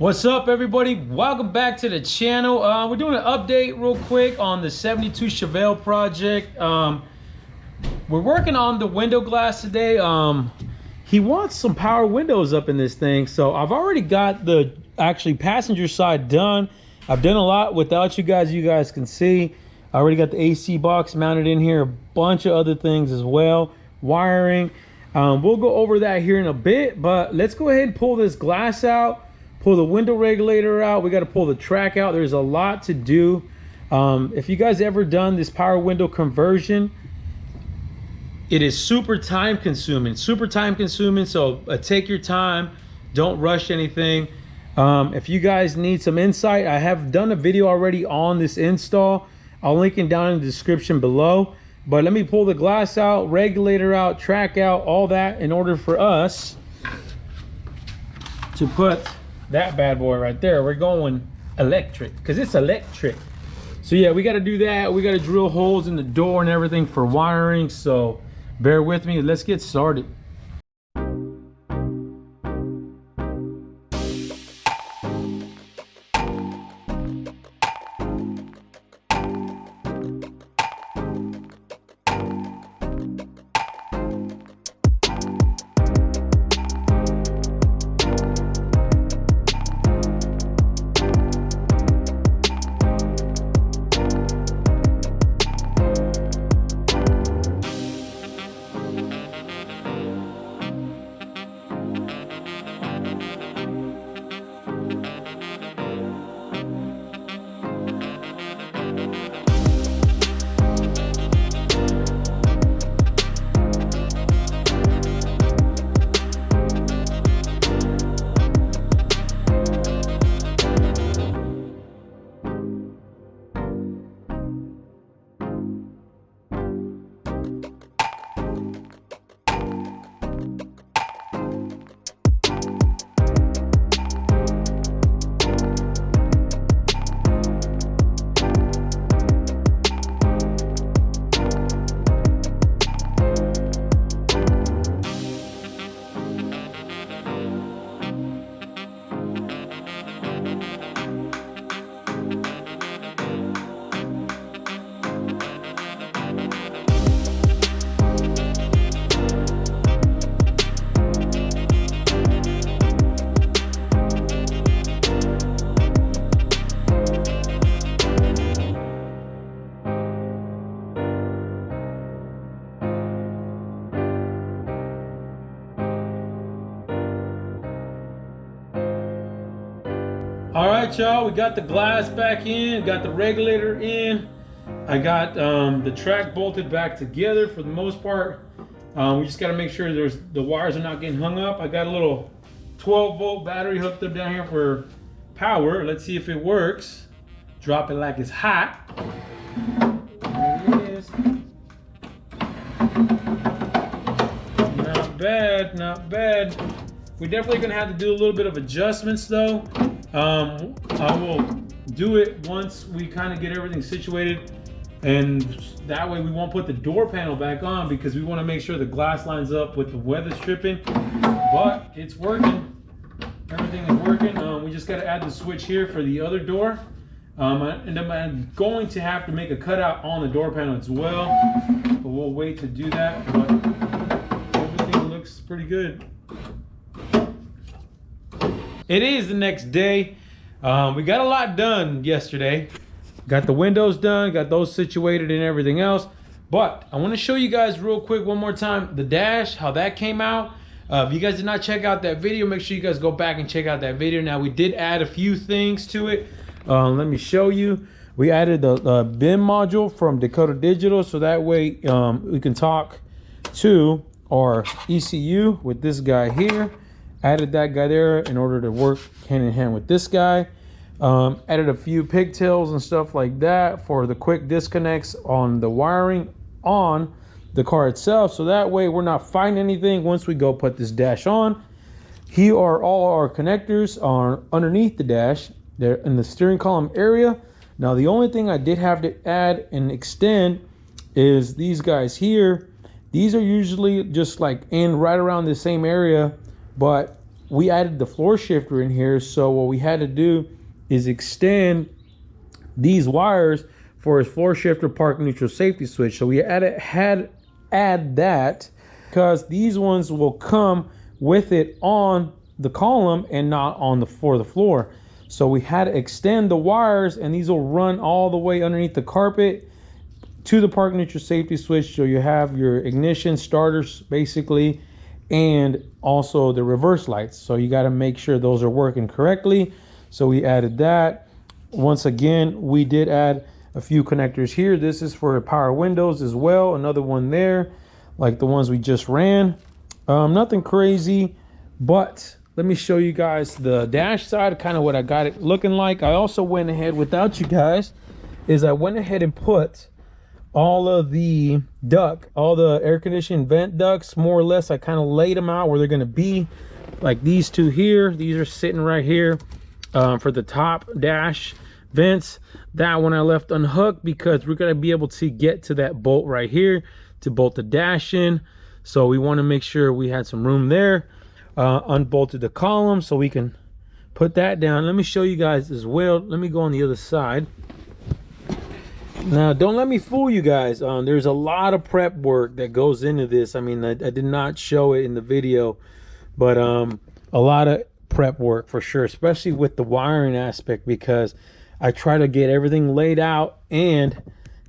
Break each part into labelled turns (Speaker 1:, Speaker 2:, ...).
Speaker 1: What's up, everybody? Welcome back to the channel. We're doing an update real quick on the 72 Chevelle project. We're working on the window glass today. He wants some power windows up in this thing, so I've already got the actually passenger side done. I've done a lot without you guys can see. I already got the AC box mounted in here, a bunch of other things as well, wiring. We'll go over that here in a bit, but let's go ahead and pull this glass out, pull the window regulator out. We got to pull the track out. There's a lot to do. If you guys ever done this power window conversion, it is super time consuming, so take your time, don't rush anything. If you guys need some insight, I have done a video already on this install. I'll link it down in the description below. But let me pull the glass out, regulator out, track out, all that in order for us to put that bad boy right there. We're going electric because it's electric. So yeah, we got to do that. We got to drill holes in the door and everything for wiring. So bear with me. Let's get started. All right, y'all, we got the glass back in, got the regulator in. I got the track bolted back together for the most part. We just got to make sure the wires are not getting hung up. I got a little 12-volt battery hooked up down here for power. Let's see if it works. Drop it like it's hot. There it is. Not bad, not bad. We're definitely gonna have to do a little bit of adjustments though. I will do it once we kind of get everything situated, and that way we won't put the door panel back on because we want to make sure the glass lines up with the weather stripping. But it's working, everything is working. We just got to add the switch here for the other door, and I'm going to have to make a cutout on the door panel as well, but we'll wait to do that. But everything looks pretty good. It is the next day. We got a lot done yesterday. Got the windows done, got those situated and everything else. But I want to show you guys real quick one more time the dash, how that came out. If you guys did not check out that video, make sure you guys go back and check out that video. Now, we did add a few things to it. Let me show you. We added the BIM module from Dakota Digital, so that way we can talk to our ECU with this guy here. Added that guy there in order to work hand in hand with this guy. Added a few pigtails and stuff like that for the quick disconnects on the wiring on the car itself, so that way we're not fighting anything once we go put this dash on. Here are all our connectors are underneath the dash. They're in the steering column area. Now the only thing I did have to add and extend is these guys here. These are usually just like in right around the same area, but we added the floor shifter in here. So what we had to do is extend these wires for his floor shifter park neutral safety switch. So we had add that because these ones will come with it on the column and not on the floor. So we had to extend the wires, and these will run all the way underneath the carpet to the park neutral safety switch. So you have your ignition starters basically, and also the reverse lights. So you got to make sure those are working correctly. So we added that. Once again, we did add a few connectors here. This is for power windows as well. Another one there, like the ones we just ran. Nothing crazy, but let me show you guys the dash side, kind of what I got it looking like. I also went ahead without you guys, I went ahead and put all of the all the air conditioning vent ducts, more or less. I kind of laid them out where they're going to be, like these two here. These are sitting right here for the top dash vents. That one I left unhooked because we're going to be able to get to that bolt right here to bolt the dash in. So we want to make sure we had some room there. Unbolted the column so we can put that down. Let me show you guys as well. Let me go on the other side. Now, don't let me fool you guys. There's a lot of prep work that goes into this. I mean, I did not show it in the video, but a lot of prep work for sure, especially with the wiring aspect, because I try to get everything laid out, and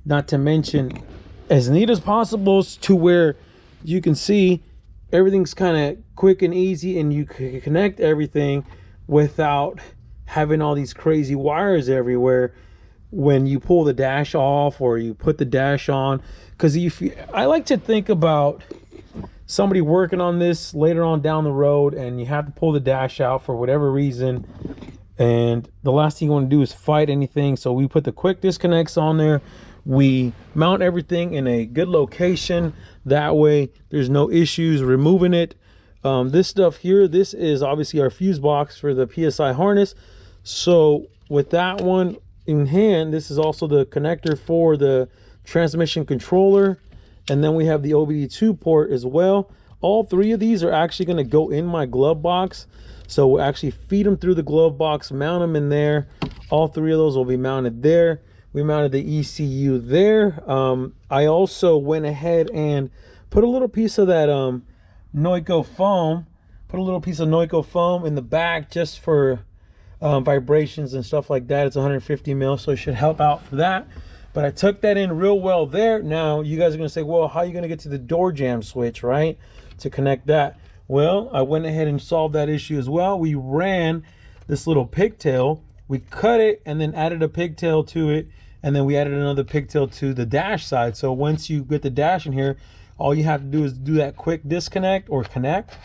Speaker 1: not to mention as neat as possible to where you can see everything's kind of quick and easy, and you can connect everything without having all these crazy wires everywhere when you pull the dash off or you put the dash on. Because I like to think about somebody working on this later on down the road, and you have to pull the dash out for whatever reason, and the last thing you want to do is fight anything. So we put the quick disconnects on there. We mount everything in a good location, that way there's no issues removing it. This stuff here, this is obviously our fuse box for the PSI harness. So with that one in hand, this is also the connector for the transmission controller, and then we have the OBD2 port as well. All three of these are actually going to go in my glove box, so we'll actually feed them through the glove box, mount them in there. All three of those will be mounted there. We mounted the ECU there. I also went ahead and put a little piece of that Noiko foam, in the back just for vibrations and stuff like that. It's 150 mil, so it should help out for that. But I took that in real well there. Now you guys are gonna say, well, how are you gonna get to the door jamb switch, right, to connect that? Well, I went ahead and solved that issue as well. We ran this little pigtail, we cut it and then added a pigtail to it, and then we added another pigtail to the dash side. So once you get the dash in here, all you have to do is do that quick disconnect or connect,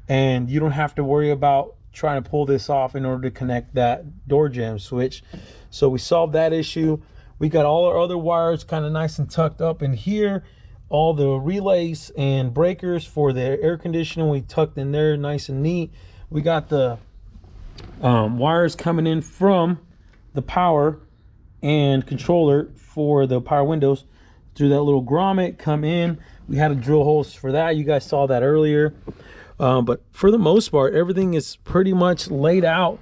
Speaker 1: and you don't have to worry about trying to pull this off in order to connect that door jamb switch. So we solved that issue. We got all our other wires kind of nice and tucked up in here. All the relays and breakers for the air conditioning we tucked in there nice and neat. We got the wires coming in from the power and controller for the power windows through that little grommet come in. We had to drill holes for that. You guys saw that earlier. But for the most part, everything is pretty much laid out,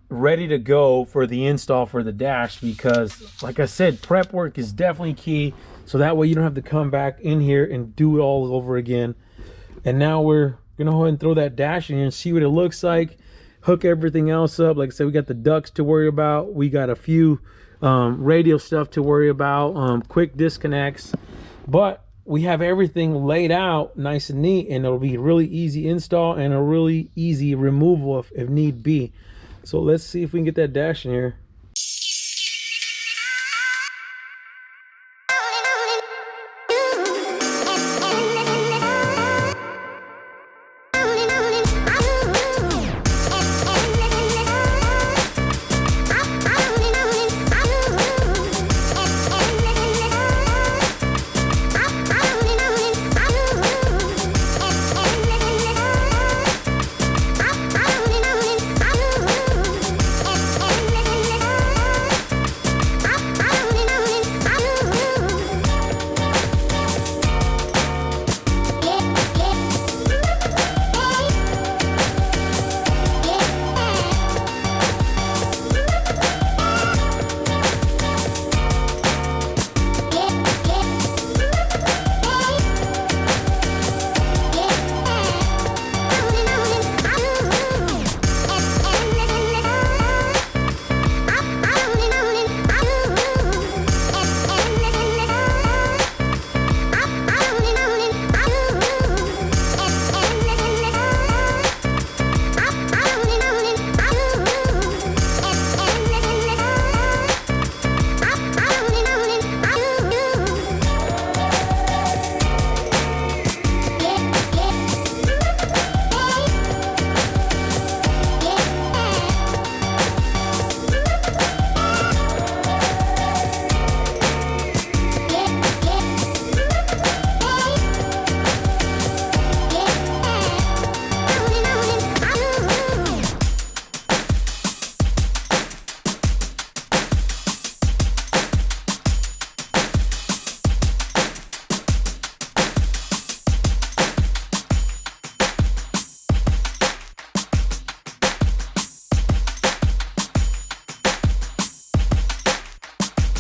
Speaker 1: ready to go for the install for the dash, because like I said, prep work is definitely key. So that way you don't have to come back in here and do it all over again. And now we're gonna go ahead and throw that dash in here and see what it looks like. Hook everything else up. Like I said, we got the ducts to worry about. We got a few radio stuff to worry about, quick disconnects, but we have everything laid out nice and neat, and it'll be really easy install and a really easy removal if need be. So let's see if we can get that dash in here.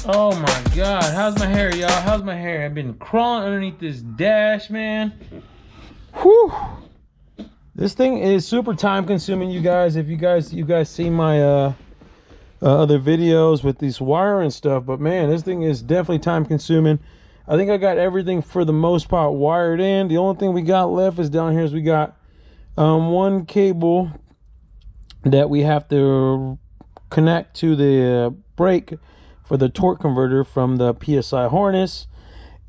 Speaker 1: Oh my God, how's my hair, y'all? How's my hair? I've been crawling underneath this dash, man. Whew. This thing is super time consuming, you guys. If you guys see my other videos with these wire and stuff, but man, this thing is definitely time consuming. I think I got everything for the most part wired in. The only thing we got left is down here is we got one cable that we have to connect to the brake for the torque converter from the PSI harness,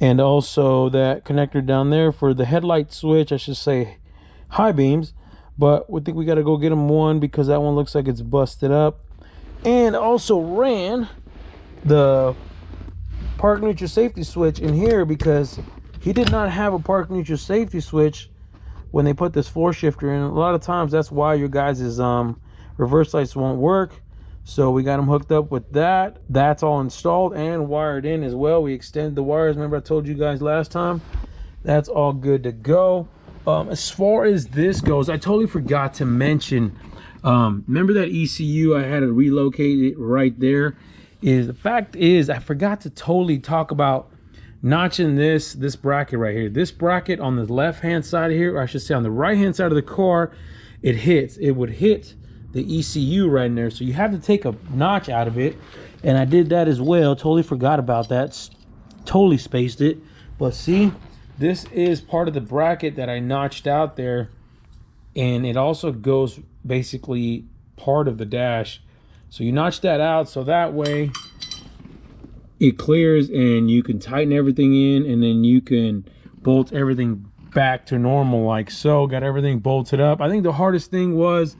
Speaker 1: and also that connector down there for the headlight switch, I should say high beams, but we think we got to go get them one because that one looks like it's busted up. And also ran the park neutral safety switch in here because he did not have a park neutral safety switch when they put this floor shifter in. A lot of times that's why your guys' reverse lights won't work. So we got them hooked up with that. That's all installed and wired in as well. We extended the wires. Remember I told you guys last time? That's all good to go. As far as this goes, I totally forgot to mention, remember that ECU I had to relocate it right there? The fact is I forgot to totally talk about notching this bracket right here. This bracket on the left hand side of here, or I should say on the right hand side of the car, it would hit the ECU right in there, so you have to take a notch out of it, and I did that as well. Totally forgot about that, totally spaced it. But see, this is part of the bracket that I notched out there, and it also goes basically part of the dash. So you notch that out so that way it clears and you can tighten everything in, and then you can bolt everything back to normal like so. Got everything bolted up. I think the hardest thing was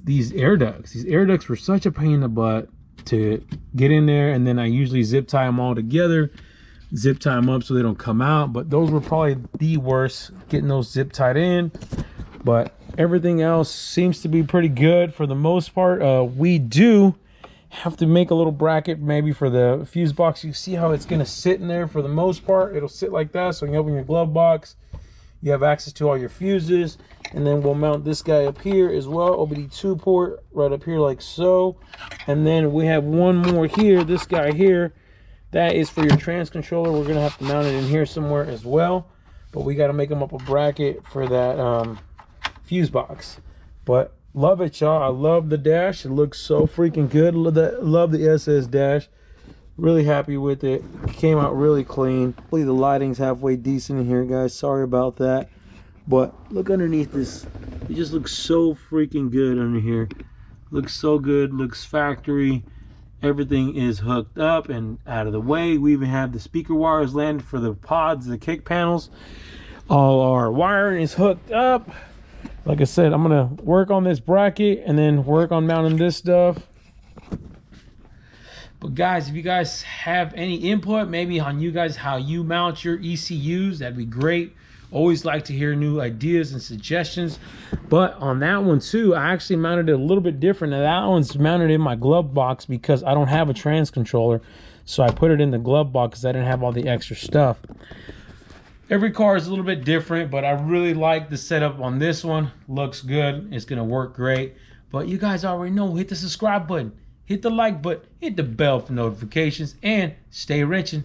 Speaker 1: these air ducts. These air ducts were such a pain in the butt to get in there, and then I usually zip tie them all together, zip tie them up so they don't come out. But those were probably the worst, getting those zip tied in. But everything else seems to be pretty good for the most part. We do have to make a little bracket maybe for the fuse box. You see how it's going to sit in there. For the most part it'll sit like that, so you can open your glove box, you have access to all your fuses. And then we'll mount this guy up here as well, OBD2 port right up here like so. And then we have one more here, this guy here, that is for your trans controller. We're gonna have to mount it in here somewhere as well, but we got to make them up a bracket for that fuse box. But love it, y'all. I love the dash. It looks so freaking good. Love the SS dash. Really happy with it. Came out really clean. Hopefully the lighting's halfway decent in here, guys. Sorry about that. But look underneath this. It just looks so freaking good under here. Looks so good. Looks factory. Everything is hooked up and out of the way. We even have the speaker wires landed for the pods, the kick panels. All our wiring is hooked up. Like I said, I'm gonna work on this bracket and then work on mounting this stuff. But guys, if you guys have any input maybe on you guys how you mount your ECUs, that'd be great. Always like to hear new ideas and suggestions. But on that one too, I actually mounted it a little bit different. Now that one's mounted in my glove box because I don't have a trans controller, so I put it in the glove box because I didn't have all the extra stuff. Every car is a little bit different, but I really like the setup on this one. Looks good. It's gonna work great. But you guys already know, hit the subscribe button, hit the like button, hit the bell for notifications, and stay wrenching.